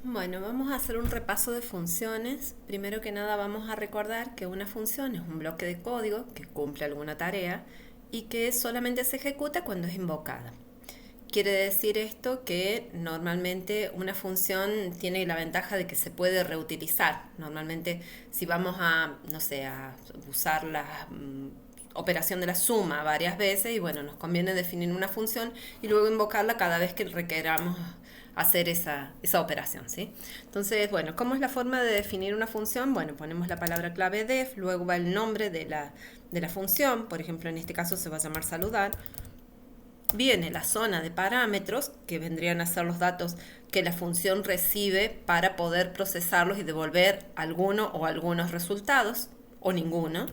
Bueno, vamos a hacer un repaso de funciones. Primero que nada vamos a recordar que una función es un bloque de código que cumple alguna tarea y que solamente se ejecuta cuando es invocada. Quiere decir esto que normalmente una función tiene la ventaja de que se puede reutilizar. Normalmente si vamos a, no sé, a usar la operación de la suma varias veces y bueno, nos conviene definir una función y luego invocarla cada vez que requeramos hacer esa operación, ¿sí? Entonces, bueno, ¿cómo es la forma de definir una función? Bueno, ponemos la palabra clave def, luego va el nombre de la función, por ejemplo, en este caso se va a llamar saludar. Viene la zona de parámetros, que vendrían a ser los datos que la función recibe para poder procesarlos y devolver alguno o algunos resultados, o ninguno.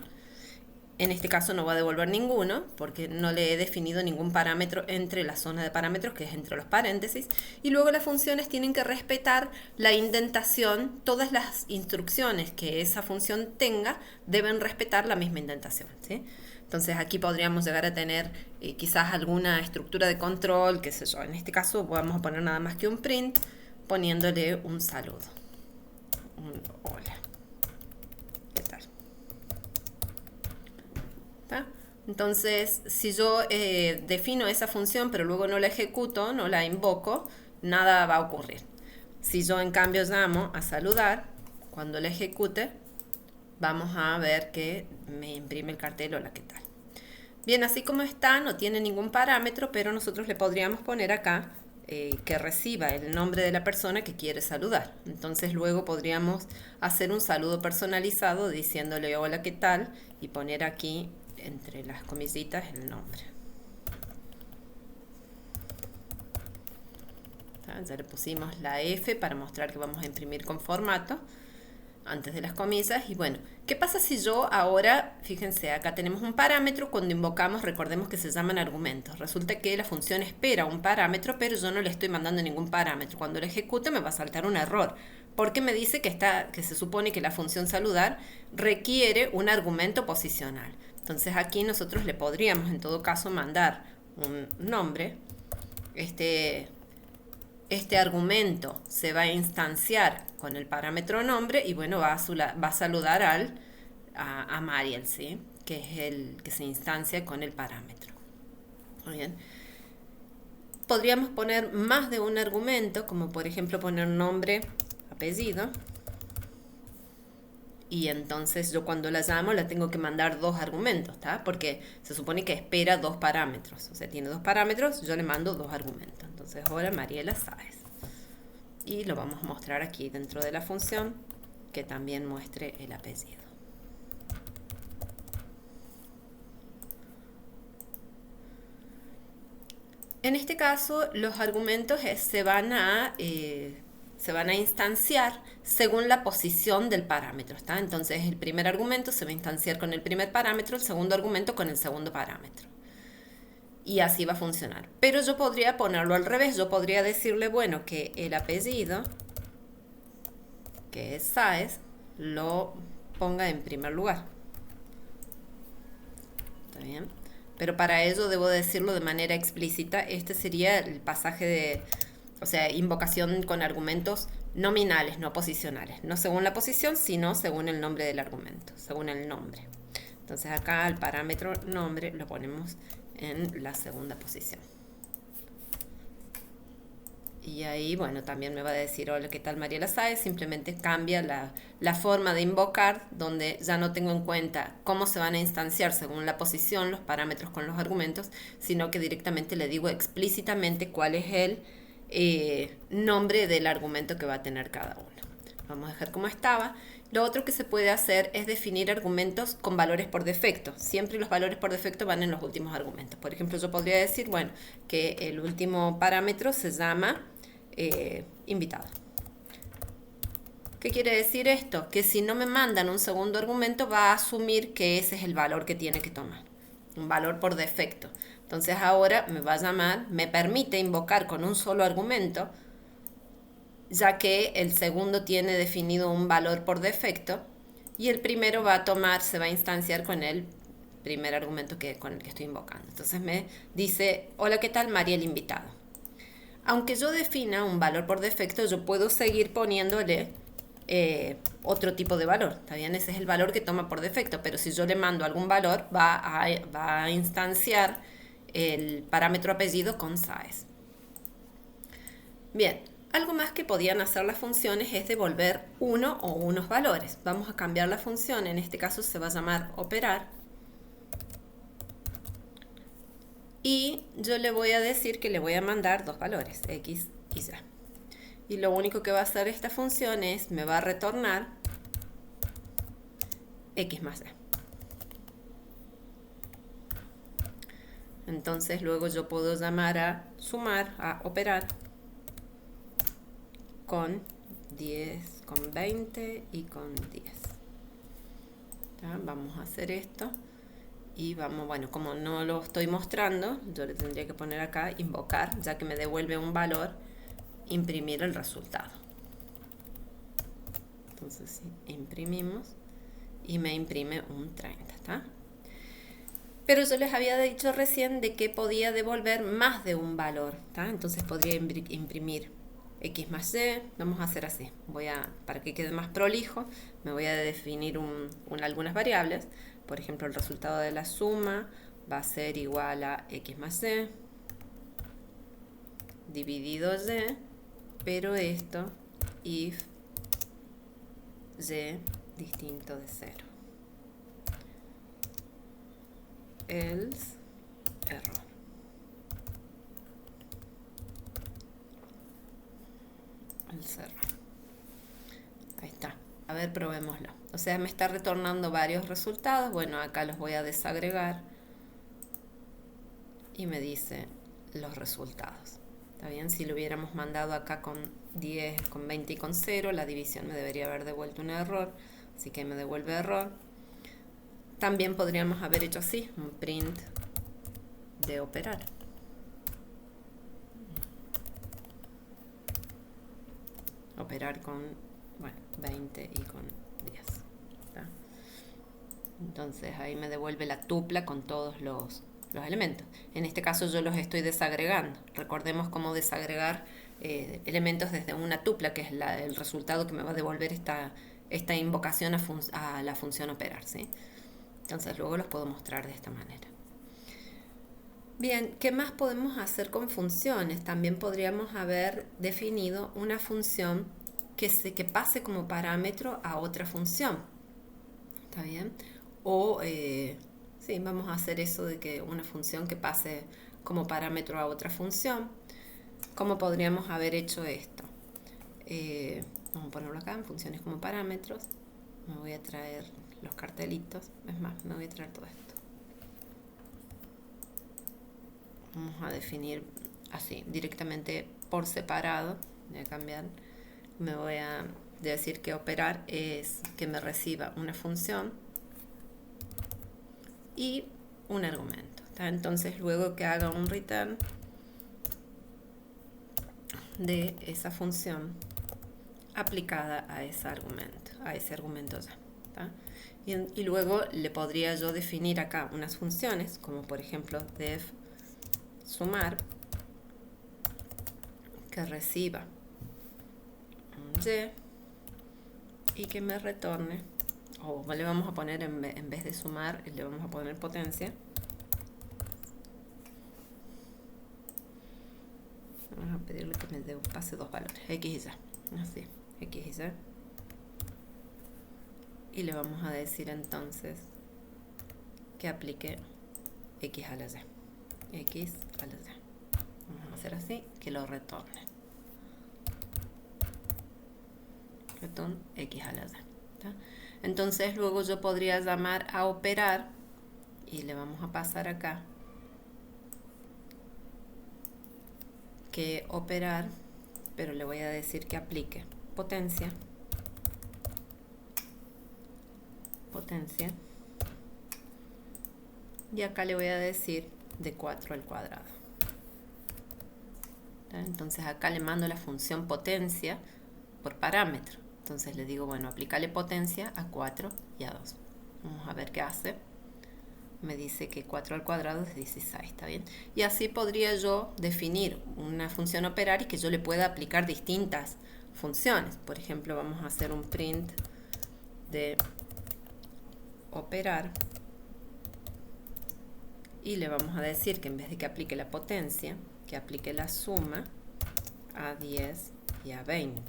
En este caso no va a devolver ninguno, porque no le he definido ningún parámetro entre la zona de parámetros, que es entre los paréntesis. Y luego las funciones tienen que respetar la indentación. Todas las instrucciones que esa función tenga deben respetar la misma indentación, ¿sí? Entonces aquí podríamos llegar a tener quizás alguna estructura de control, qué sé yo. En este caso vamos a poner nada más que un print poniéndole un saludo. Un hola. ¿Qué tal? ¿Está? Entonces, si yo defino esa función pero luego no la ejecuto, no la invoco, nada va a ocurrir. Si yo en cambio llamo a saludar, cuando la ejecute, vamos a ver que me imprime el cartel hola, ¿qué tal? Bien, así como está, no tiene ningún parámetro, pero nosotros le podríamos poner acá que reciba el nombre de la persona que quiere saludar. Entonces luego podríamos hacer un saludo personalizado diciéndole hola, ¿qué tal? Y poner aquí entre las comillitas el nombre. Ya le pusimos la F para mostrar que vamos a imprimir con formato antes de las comillas. Y bueno, ¿qué pasa si yo ahora, fíjense, acá tenemos un parámetro, cuando invocamos recordemos que se llaman argumentos. Resulta que la función espera un parámetro, pero yo no le estoy mandando ningún parámetro. Cuando lo ejecute me va a saltar un error, porque me dice que se supone que la función saludar requiere un argumento posicional. Entonces aquí nosotros le podríamos en todo caso mandar un nombre. Este argumento se va a instanciar con el parámetro nombre y bueno, va a saludar a Mariel, ¿sí? Que es el que se instancia con el parámetro. Muy bien. Podríamos poner más de un argumento, como por ejemplo poner nombre, apellido. Y entonces yo cuando la llamo la tengo que mandar dos argumentos, ¿tá? Porque se supone que espera dos parámetros. O sea, tiene dos parámetros, yo le mando dos argumentos. Entonces ahora Mariela Sáez. Y lo vamos a mostrar aquí dentro de la función que también muestre el apellido. En este caso, los argumentos se van a instanciar según la posición del parámetro, ¿está? Entonces, el primer argumento se va a instanciar con el primer parámetro, el segundo argumento con el segundo parámetro. Y así va a funcionar. Pero yo podría ponerlo al revés. Yo podría decirle, bueno, que el apellido, que es Sáez, lo ponga en primer lugar. ¿Está bien? Pero para ello debo decirlo de manera explícita. Este sería el pasaje de, o sea, invocación con argumentos nominales, no posicionales. No según la posición, sino según el nombre del argumento, según el nombre. Entonces acá el parámetro nombre lo ponemos en la segunda posición. Y ahí, bueno, también me va a decir, hola, ¿qué tal Mariela Sáez? Simplemente cambia la forma de invocar, donde ya no tengo en cuenta cómo se van a instanciar según la posición, los parámetros con los argumentos, sino que directamente le digo explícitamente cuál es el nombre del argumento que va a tener cada uno. Vamos a dejar como estaba. Lo otro que se puede hacer es definir argumentos con valores por defecto. Siempre los valores por defecto van en los últimos argumentos. Por ejemplo, yo podría decir, bueno, que el último parámetro se llama invitado. ¿Qué quiere decir esto? Que si no me mandan un segundo argumento va a asumir que ese es el valor que tiene que tomar. Un valor por defecto. Entonces ahora me va a llamar, me permite invocar con un solo argumento, ya que el segundo tiene definido un valor por defecto y el primero va a tomar, se va a instanciar con el primer argumento con el que estoy invocando. Entonces me dice, hola, ¿qué tal? María el invitado. Aunque yo defina un valor por defecto, yo puedo seguir poniéndole otro tipo de valor. ¿Está bien? Ese es el valor que toma por defecto, pero si yo le mando algún valor, va a instanciar el parámetro apellido con size. Bien, algo más que podían hacer las funciones es devolver uno o unos valores. Vamos a cambiar la función, en este caso se va a llamar operar. Y yo le voy a decir que le voy a mandar dos valores, x y y. Y lo único que va a hacer esta función es, me va a retornar x más y. Entonces luego yo puedo llamar a sumar, a operar con 10, con 20 y con 10. ¿Ya? Vamos a hacer esto. Y vamos, bueno, como no lo estoy mostrando, yo le tendría que poner acá, invocar, ya que me devuelve un valor, imprimir el resultado. Entonces, imprimimos y me imprime un 30, ¿está? Pero yo les había dicho recién de que podía devolver más de un valor, ¿está? Entonces podría imprimir x más y. Vamos a hacer así. Para que quede más prolijo, me voy a definir algunas variables. Por ejemplo, el resultado de la suma va a ser igual a x más y dividido y, pero esto if y distinto de 0. Else error. Else error. Ahí está. A ver, probémoslo. O sea, me está retornando varios resultados. Bueno, acá los voy a desagregar. Y me dice los resultados. ¿Está bien? Si lo hubiéramos mandado acá con 10, con 20 y con 0, la división me debería haber devuelto un error. Así que me devuelve error. También podríamos haber hecho así, un print de operar. Operar con, bueno, 20 y con 10. ¿Está? Entonces ahí me devuelve la tupla con todos los elementos. En este caso yo los estoy desagregando. Recordemos cómo desagregar elementos desde una tupla, que es el resultado que me va a devolver esta invocación a la función operar, ¿sí? Entonces luego los puedo mostrar de esta manera. Bien, ¿qué más podemos hacer con funciones? También podríamos haber definido una función que pase como parámetro a otra función. ¿Está bien? O, sí, vamos a hacer eso de que una función que pase como parámetro a otra función. ¿Cómo podríamos haber hecho esto? Vamos a ponerlo acá en funciones como parámetros. Me voy a traer los cartelitos. Es más, me voy a traer todo esto. Vamos a definir así, directamente por separado. Voy a cambiar. Me voy a decir que operar es que me reciba una función y un argumento. ¿Está? Entonces luego que haga un return de esa función aplicada a ese argumento ya. ¿Está? Y luego le podría yo definir acá unas funciones, como por ejemplo def sumar, que reciba un y que me retorne, o le vamos a poner en vez de sumar, le vamos a poner potencia. Vamos a pedirle que me pase dos valores, x y y. Así, x y y. Y le vamos a decir entonces que aplique x a la y. X a la y. Vamos a hacer así, que lo retorne. Return x a la y. ¿Está? Entonces luego yo podría llamar a operar y le vamos a pasar acá que operar, pero le voy a decir que aplique potencia. Y acá le voy a decir de 4 al cuadrado. Entonces acá le mando la función potencia por parámetro. Entonces le digo, bueno, aplícale potencia a 4 y a 2. Vamos a ver qué hace. me dice que 4 al cuadrado es 16, ¿está bien? Y así podría yo definir una función operar y que yo le pueda aplicar distintas funciones. Por ejemplo, vamos a hacer un print de operar y le vamos a decir que en vez de que aplique la potencia, que aplique la suma a 10 y a 20.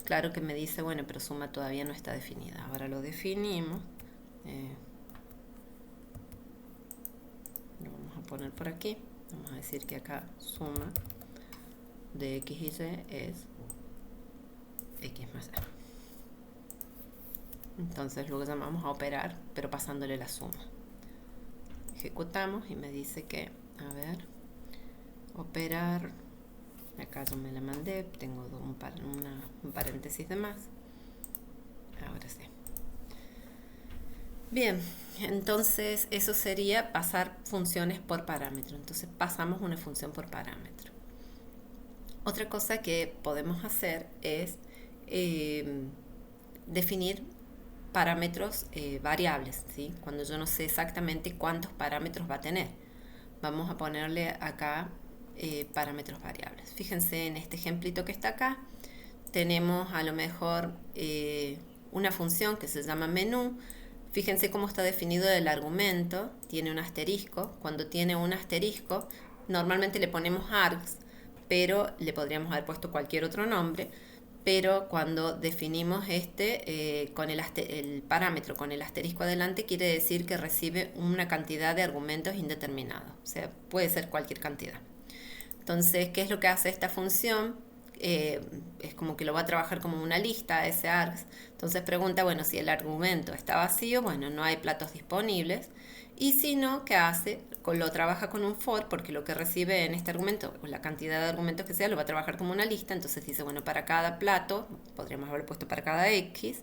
Claro que me dice, bueno, pero suma todavía no está definida. Ahora lo definimos. Lo vamos a poner por aquí. Vamos a decir que acá suma de x y y es x más a. Entonces luego llamamos a operar, pero pasándole la suma. Ejecutamos y me dice que, a ver, operar, acá yo me la mandé, tengo un paréntesis de más. Ahora sí. Bien, entonces eso sería pasar funciones por parámetro. Entonces pasamos una función por parámetro. Otra cosa que podemos hacer es definir parámetros variables, ¿sí? Cuando yo no sé exactamente cuántos parámetros va a tener. Vamos a ponerle acá parámetros variables. Fíjense en este ejemplito que está acá. Tenemos a lo mejor una función que se llama menú. Fíjense cómo está definido el argumento. Tiene un asterisco. Cuando tiene un asterisco, normalmente le ponemos args, pero le podríamos haber puesto cualquier otro nombre. Pero cuando definimos con el parámetro con el asterisco adelante, quiere decir que recibe una cantidad de argumentos indeterminados. O sea, puede ser cualquier cantidad. Entonces, ¿qué es lo que hace esta función? Es como que lo va a trabajar como una lista, ese args. Entonces pregunta, bueno, si el argumento está vacío, bueno, no hay platos disponibles. Y si no, ¿qué hace? Lo trabaja con un for, porque lo que recibe en este argumento, o la cantidad de argumentos que sea, lo va a trabajar como una lista. Entonces dice, bueno, para cada plato, podríamos haberlo puesto para cada x,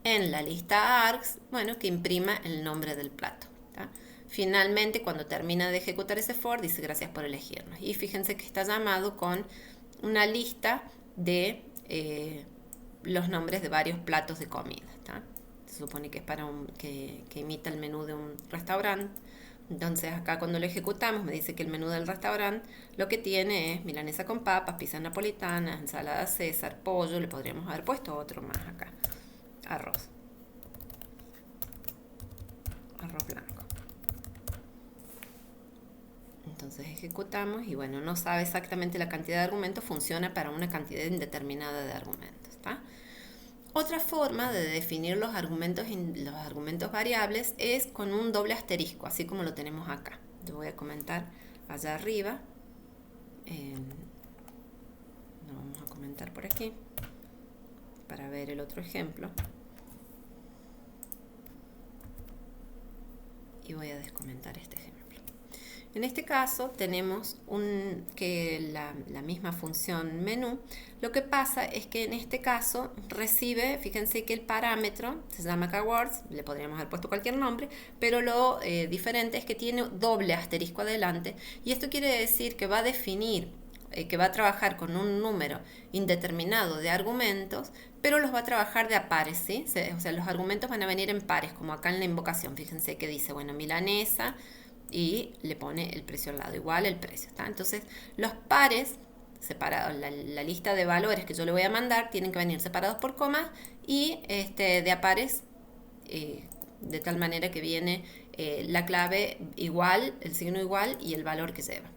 en la lista args, bueno, que imprima el nombre del plato, ¿tá? Finalmente, cuando termina de ejecutar ese for, dice gracias por elegirnos. Y fíjense que está llamado con una lista de los nombres de varios platos de comida, ¿tá? Se supone que es para que imita el menú de un restaurante. Entonces acá cuando lo ejecutamos me dice que el menú del restaurante lo que tiene es milanesa con papas, pizza napolitana, ensalada César, pollo, le podríamos haber puesto otro más acá, arroz blanco. Entonces ejecutamos y bueno, no sabe exactamente la cantidad de argumentos, funciona para una cantidad indeterminada de argumentos, ¿tá? Otra forma de definir los argumentos variables es con un doble asterisco, así como lo tenemos acá. Yo voy a comentar allá arriba. Lo vamos a comentar por aquí para ver el otro ejemplo. Y voy a descomentar este ejemplo. En este caso tenemos la misma función menú. Lo que pasa es que en este caso recibe, fíjense que el parámetro se llama keywords, le podríamos haber puesto cualquier nombre, pero lo diferente es que tiene doble asterisco adelante, y esto quiere decir que va a definir, que va a trabajar con un número indeterminado de argumentos, pero los va a trabajar de a pares, ¿sí? O sea, los argumentos van a venir en pares, como acá en la invocación. Fíjense que dice, bueno, milanesa, y le pone el precio al lado, igual el precio, ¿está? Entonces los pares separados, la lista de valores que yo le voy a mandar tienen que venir separados por comas y de a pares, de tal manera que viene la clave igual, el signo igual y el valor que lleva.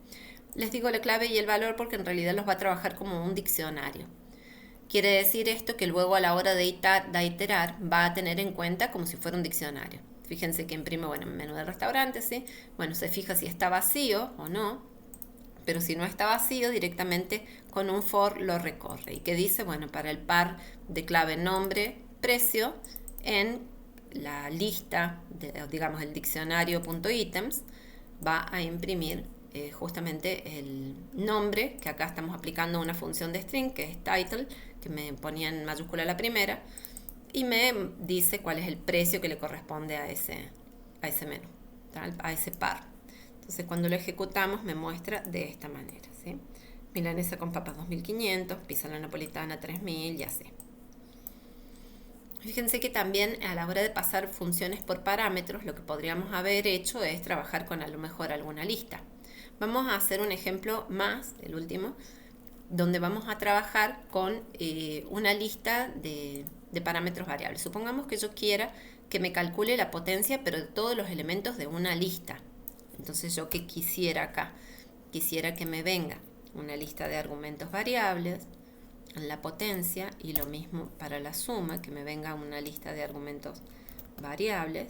Les digo la clave y el valor porque en realidad los va a trabajar como un diccionario. Quiere decir esto que luego a la hora de iterar va a tener en cuenta como si fuera un diccionario. Fíjense que imprime, bueno, el menú del restaurante, ¿sí? Bueno, se fija si está vacío o no, pero si no está vacío, directamente con un for lo recorre. Y que dice, bueno, para el par de clave nombre, precio, en la lista, digamos el diccionario.items, va a imprimir justamente el nombre, que acá estamos aplicando una función de string, que es title, que me ponía en mayúscula la primera, y me dice cuál es el precio que le corresponde a ese menú, ¿tal? A ese par. Entonces cuando lo ejecutamos me muestra de esta manera, ¿sí? Milanesa con papas 2500, pizza la napolitana 3000 y así. Fíjense que también a la hora de pasar funciones por parámetros, lo que podríamos haber hecho es trabajar con a lo mejor alguna lista. Vamos a hacer un ejemplo más, el último, donde vamos a trabajar con una lista de parámetros variables. Supongamos que yo quiera que me calcule la potencia, pero de todos los elementos de una lista. Entonces, yo que quisiera acá, quisiera que me venga una lista de argumentos variables en la potencia, y lo mismo para la suma, que me venga una lista de argumentos variables.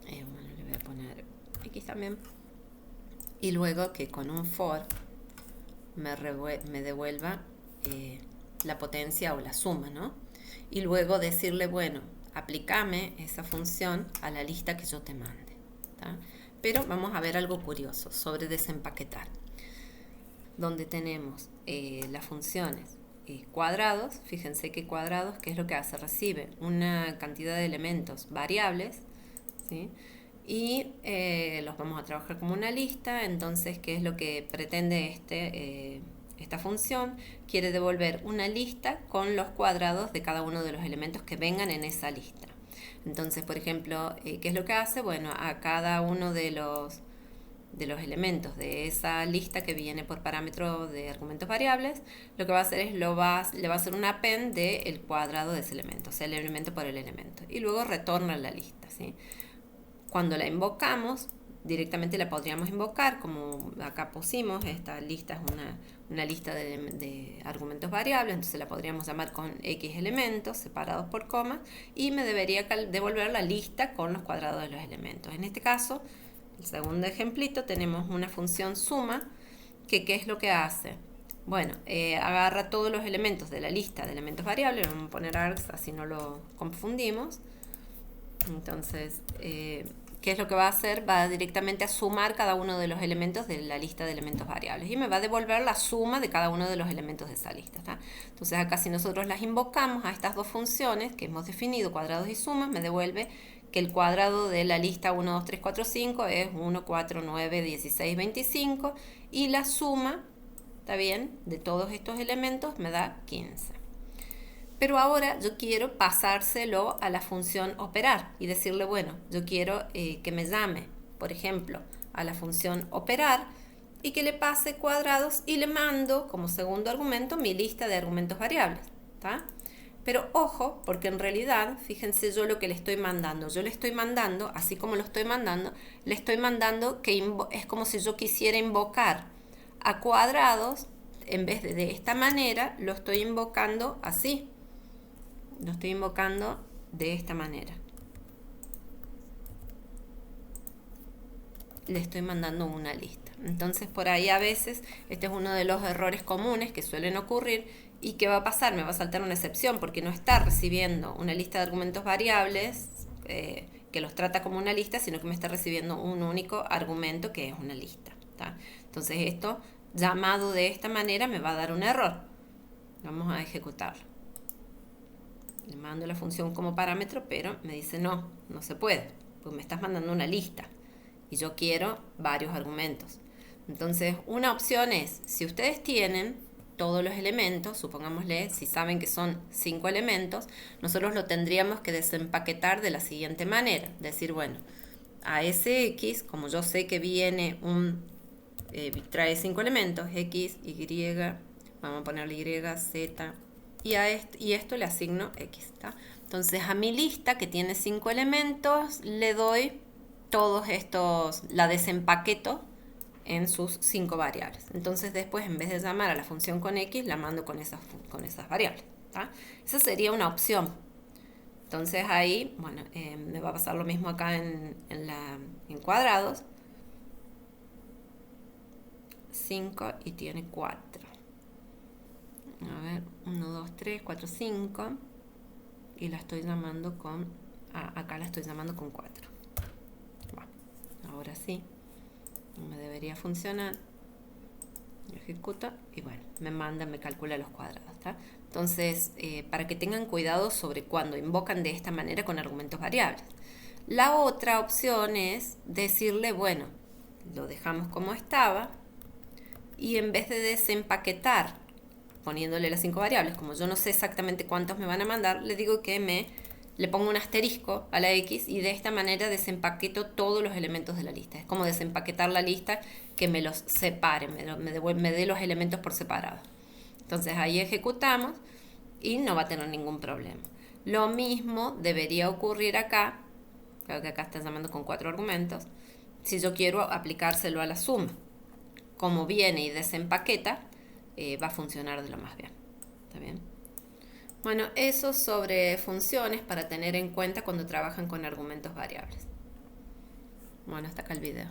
Bueno, le voy a poner X también. Y luego que con un for me devuelva la potencia o la suma, ¿no? Y luego decirle, bueno, aplícame esa función a la lista que yo te mande, ¿tá? Pero vamos a ver algo curioso sobre desempaquetar, donde tenemos las funciones cuadrados. Fíjense que cuadrados, ¿qué es lo que hace? Recibe una cantidad de elementos variables, ¿sí? Y los vamos a trabajar como una lista. Entonces, ¿qué es lo que pretende esta función? Quiere devolver una lista con los cuadrados de cada uno de los elementos que vengan en esa lista. Entonces, por ejemplo, ¿qué es lo que hace? Bueno, a cada uno de los elementos de esa lista que viene por parámetro de argumentos variables, lo que va a hacer es le va a hacer un append del cuadrado de ese elemento, o sea, el elemento por el elemento, y luego retorna la lista, ¿sí? Cuando la invocamos, directamente la podríamos invocar, como acá pusimos, esta lista es una lista de argumentos variables, entonces la podríamos llamar con X elementos separados por comas, y me debería devolver la lista con los cuadrados de los elementos. En este caso, el segundo ejemplito, tenemos una función suma, que ¿qué es lo que hace? Bueno, agarra todos los elementos de la lista de elementos variables, vamos a poner args, así no lo confundimos. Entonces, ¿qué es lo que va a hacer? Va directamente a sumar cada uno de los elementos de la lista de elementos variables y me va a devolver la suma de cada uno de los elementos de esa lista, ¿tá? Entonces acá, si nosotros las invocamos a estas dos funciones que hemos definido, cuadrados y sumas, me devuelve que el cuadrado de la lista 1, 2, 3, 4, 5 es 1, 4, 9, 16, 25, y la suma, ¿está bien?, de todos estos elementos me da 15. Pero ahora yo quiero pasárselo a la función operar y decirle, bueno, yo quiero que me llame, por ejemplo, a la función operar y que le pase cuadrados, y le mando como segundo argumento mi lista de argumentos variables, ¿tá? Pero ojo, porque en realidad, fíjense yo lo que le estoy mandando. Yo le estoy mandando, así como lo estoy mandando, le estoy mandando que es como si yo quisiera invocar a cuadrados. En vez de esta manera, lo estoy invocando así. Lo estoy invocando de esta manera. Le estoy mandando una lista. Entonces, por ahí a veces, este es uno de los errores comunes que suelen ocurrir. ¿Y qué va a pasar? Me va a saltar una excepción porque no está recibiendo una lista de argumentos variables que los trata como una lista, sino que me está recibiendo un único argumento que es una lista, ¿tá? Entonces esto, llamado de esta manera, me va a dar un error. Vamos a ejecutarlo. Le mando la función como parámetro, pero me dice no se puede, porque me estás mandando una lista y yo quiero varios argumentos. Entonces, una opción es, si ustedes tienen todos los elementos, supongámosle, si saben que son 5 elementos, nosotros lo tendríamos que desempaquetar de la siguiente manera. Decir, bueno, a ese X, como yo sé que viene trae 5 elementos, X, Y, vamos a ponerle Y, Z, y esto le asigno X, ¿tá? Entonces a mi lista que tiene 5 elementos le doy todos estos, la desempaqueto en sus 5 variables. Entonces después, en vez de llamar a la función con X, la mando con esas variables, ¿tá? Esa sería una opción. Entonces ahí, bueno, me va a pasar lo mismo acá en cuadrados. 5 y tiene 4. A ver, 1, 2, 3, 4, 5. Y la estoy llamando con... acá la estoy llamando con 4. Bueno, ahora sí. Me debería funcionar. Ejecuta y bueno, me calcula los cuadrados, ¿tá? Entonces, para que tengan cuidado sobre cuando invocan de esta manera con argumentos variables. La otra opción es decirle, bueno, lo dejamos como estaba y en vez de desempaquetar poniéndole las 5 variables. Como yo no sé exactamente cuántos me van a mandar, le digo que le pongo un asterisco a la X y de esta manera desempaqueto todos los elementos de la lista. Es como desempaquetar la lista, que me los separe, me dé los elementos por separado. Entonces ahí ejecutamos y no va a tener ningún problema. Lo mismo debería ocurrir acá, creo que acá está llamando con 4 argumentos, si yo quiero aplicárselo a la suma. Como viene y desempaqueta, va a funcionar de lo más bien. ¿Está bien? Bueno, eso sobre funciones para tener en cuenta cuando trabajan con argumentos variables. Bueno, hasta acá el video.